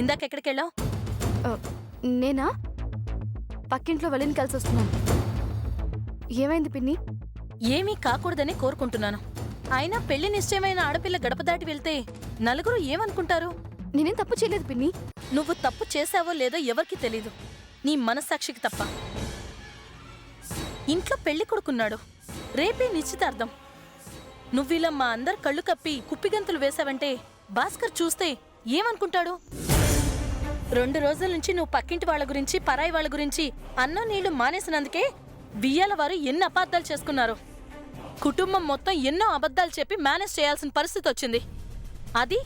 ఇందాకెక్కడికెళ్ళావు? నేనా పక్కింట్లో వెళ్ళిన కలిసి వస్తున్నాను. ఏమైంది పిన్ని? ఏమీ కాకూడదని కోరుకుంటున్నాను. అయినా పెళ్లి నిశ్చయమైన ఆడపిల్ల గడప దాటి వెళ్తే నలుగురు ఏమనుకుంటారు? నేనేం తప్పు చేయలేదు పిన్ని. నువ్వు తప్పు చేశావో లేదో ఎవరికి తెలీదు, నీ మనస్సాక్షికి తప్ప. ఇంట్లో పెళ్లి కొడుకున్నాడు, రేపే నిశ్చితార్థం. నువ్విలా మా అందరు కళ్ళు కప్పి కుప్పిగంతులు వేశావంటే భాస్కర్ చూస్తే ఏమనుకుంటాడు? 2 రోజుల నుంచి నువ్వు పక్కింటి వాళ్ళ గురించి, పరాయి వాళ్ళ గురించి అన్నం నీళ్లు మానేసినందుకే బియ్యాల వారు ఎన్ని అబద్ధాలు చేసుకున్నారు. కుటుంబం మొత్తం ఎన్నో అబద్ధాలు చెప్పి మేనేజ్ చేయాల్సిన పరిస్థితి వచ్చింది. అది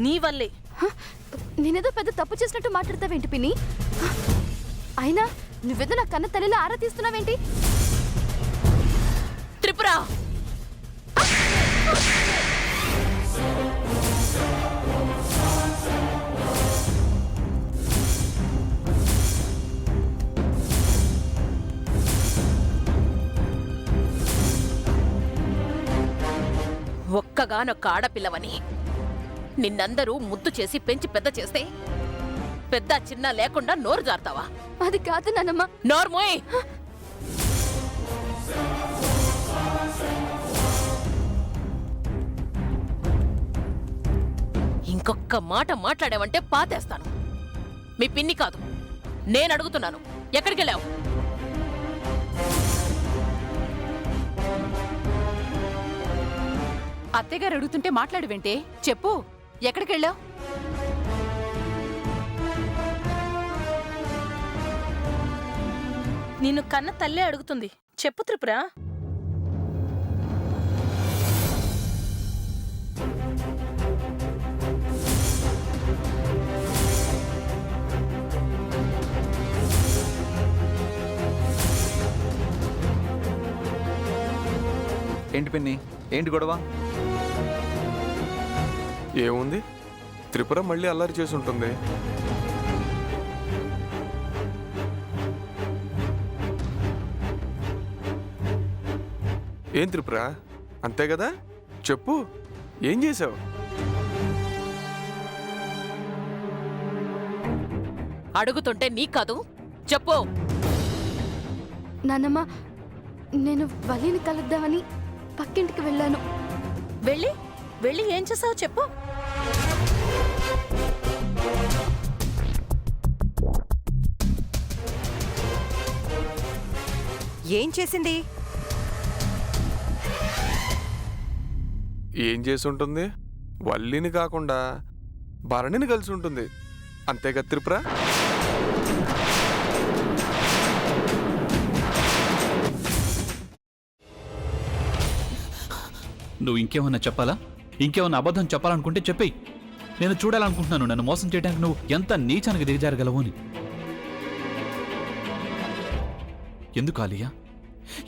నీ వల్లే. నేనేదో పెద్ద తప్పు చేసినట్టు మాట్లాడతావేంటి పిన్ని? అయినా నువ్వేదో నా కన్న తల్లిలో ఆరా తీస్తున్నావేంటి? త్రిపుర, ఒక్కగానొక్క ఆడపిల్లవని నిన్నందరూ ముద్దు చేసి పెంచి పెద్ద చేస్తే పెద్ద చిన్న లేకుండా నోరు జారుతావా? అది కాదు నానమ్మ. నోర్మోయ్! ఇంకొక్క మాట మాట్లాడావంటే పాతేస్తాను. మీ పిన్ని కాదు, నేను అడుగుతున్నాను, ఎక్కడికెళ్ళావు? అత్తయ్యగారు అడుగుతుంటే మాట్లాడువేంటే? చెప్పు, ఎక్కడికెళ్ళావు? నిన్ను కన్న తల్లే అడుగుతుంది. చెప్పు త్రిపుర. ఏంటి పిన్ని, ఏంటి గొడవ? ఏముంది, త్రిపుర మళ్ళీ అల్లరి చేసి ఉంటుంది. ఏం త్రిపుర, అంతే కదా? చెప్పు, ఏం చేసావు? అడుగుతుంటే నీకు కాదు, చెప్పు. నానమ్మ, నేను వల్లిని కలుద్దామని పక్కింటికి వెళ్ళాను. వెళ్ళి ఏం చేసావు చెప్పు. ఏం చేసింది? ఏం చేసి ఉంటుంది? వల్లిని కాకుండా భరణిని కలిసి ఉంటుంది, అంతేగా త్రిపుర? నువ్వు ఇంకేమన్నా చెప్పాలా? ఇంకేమన్నా అబద్ధం చెప్పాలనుకుంటే చెప్పేయి. నేను చూడాలనుకుంటున్నాను నన్ను మోసం చేయడానికి నువ్వు ఎంత నీచానికి దిగజారగలవు అని. ఎందుకు ఆలియా,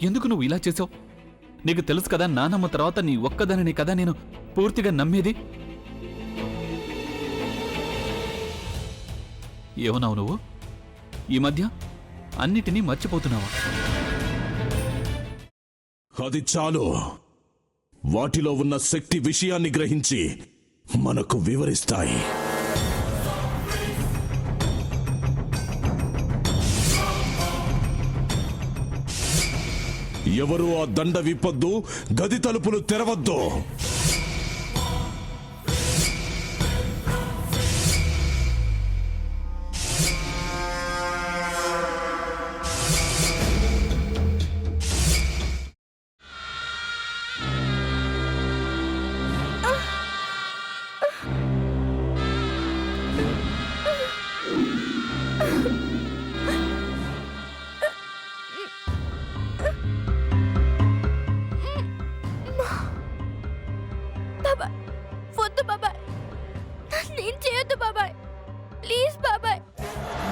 ఎందుకు నువ్వు ఇలా చేసావు? నీకు తెలుసు కదా, నానమ్మ తర్వాత నీ ఒక్కదానిని కదా నేను పూర్తిగా నమ్మేది. ఏమన్నావు నువ్వు? ఈ మధ్య అన్నిటినీ మర్చిపోతున్నావా? అది చాలు. వాటిలో ఉన్న శక్తి విషయాన్ని గ్రహించి మనకు వివరిస్తాయి. ఎవరు ఆ దండ విప్పొద్దు, గది తలుపులు తెరవద్దు.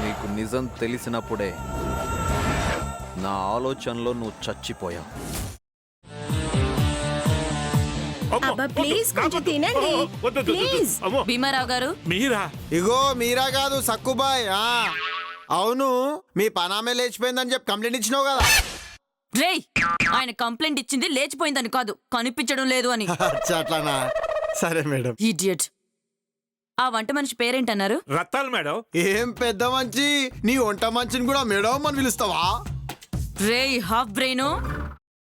నీకు నిజం తెలిసినప్పుడే నా ఆలోచనలో నువ్వు చచ్చిపోయావు. భీమారావు గారు, మీరా? ఇగో మీరా కాదు, సక్కుబాయ్. అవును, మీ పనామే లేచిపోయిందని చెప్పి కంప్లైంట్ ఇచ్చినావు కదా. రేయ్, ఆయన కంప్లైంట్ ఇచ్చింది లేచిపోయిందని కాదు, కనిపించడం లేదు అని. అట్లానా? సరే మేడం. ఇడియట్. ఆ వంట మనిషి పేరేంటన్నారు? రత్తాలు మేడం. ఏం పెద్ద మంచి, నీ వంట మంచిని కూడా మేడం అని పిలుస్తావా? రేయ్ హాఫ్ బ్రెయిన్,